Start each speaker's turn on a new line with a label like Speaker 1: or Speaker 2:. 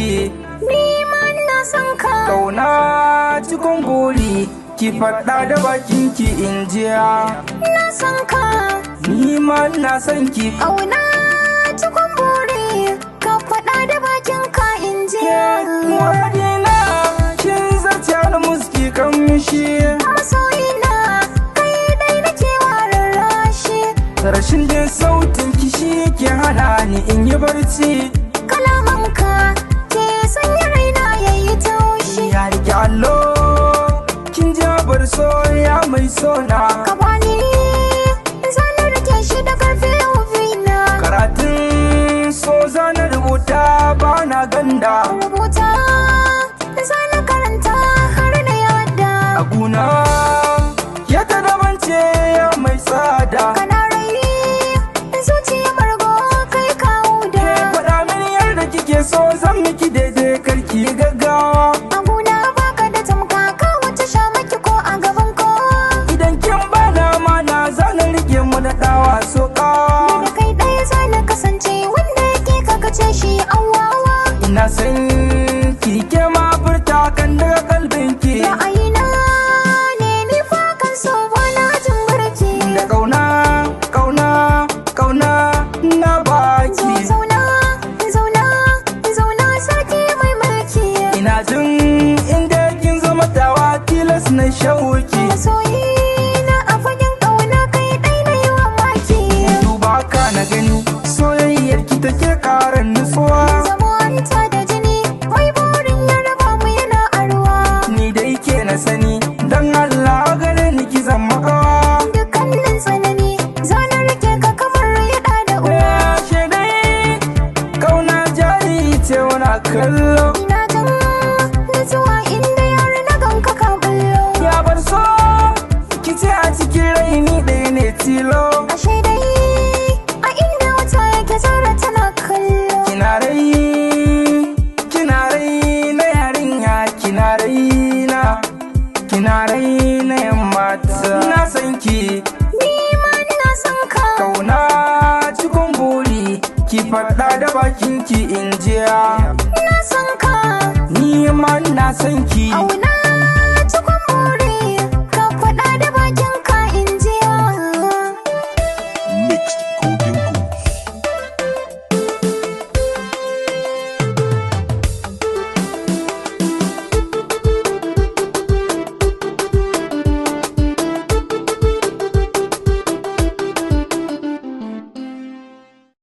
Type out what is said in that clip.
Speaker 1: ki,
Speaker 2: ni ma ina son ka.
Speaker 1: kauna cikin buri ki faɗa da bakin ki in jiya.
Speaker 2: Ina son ka,
Speaker 1: Ni ma ina son ki,
Speaker 2: ƙauna cikin buri ka faɗa da bakin ka in ji.
Speaker 1: muradina kin zace ni muski kamshi.
Speaker 2: Masoyina kai dai nake warin rashi.
Speaker 1: Rashin jin sautin ki shi ke hana ni in yi barci.
Speaker 2: Kalamanka ke sanya raina yayi taushi.
Speaker 1: Ya rike allo kin jabar soya mai sona.
Speaker 2: Ka bani zanen rike shi da karfi na.
Speaker 1: Karatun so zana rubuta ba na ganda.
Speaker 2: Rubuta zanen karanta har na yada.
Speaker 1: A guna ya ta dabance ya mai tsada.
Speaker 2: Kana rai zuciya margo kai kawo da.
Speaker 1: Faɗa mini yadda kike so zan miki daidai karki gaggawa.
Speaker 2: Abuna baka da tamka ka wuce sha maki ko a gaban ko.
Speaker 1: Idan kin bana mana zana rike mu da dawa soka.
Speaker 2: Da kai ɗaya za na kasance wanda yake kakace shi awawa.
Speaker 1: Ina san ki ke ma furta kan daga kalbin ki.
Speaker 2: Ra'ayina ne ni fa kan so bana jin barci.
Speaker 1: Da kauna kauna kauna na baki.
Speaker 2: Zauna zauna zauna sarki mai mulki.
Speaker 1: Ina jin inda kin zama tawa tilas na shauki.
Speaker 2: Masoyina a fagen ƙauna kai ɗai na yi wa maki.
Speaker 1: Duba ka na gani soyayyar ki take karan nutsuwa.
Speaker 2: Zamo hanta da jini mai burin ya raba mu yana arwa.
Speaker 1: Ni dai ke na sani dan Allah gare ni ki zama kawa.
Speaker 2: Dukkanin tsanani zanen rike ka kamar yaɗa da uwa.
Speaker 1: Ashe dai kauna jari ce wani kallo.
Speaker 2: Ina jin nutsuwa inda yar na ganka ka bullo.
Speaker 1: Ya bar so ki ce a cikin rai ni ɗaya ne tilo.
Speaker 2: Ashe dai a inda wata yake zara tana kallo.
Speaker 1: Kina rai na yarinya, kina rai na yan mata. Na san ki,
Speaker 2: Ni ma ina son ka.
Speaker 1: kauna cikin buri ki faɗa da bakin ki in jiya.
Speaker 2: Ina son ka.
Speaker 1: Ni ma ina son ki.
Speaker 2: Auna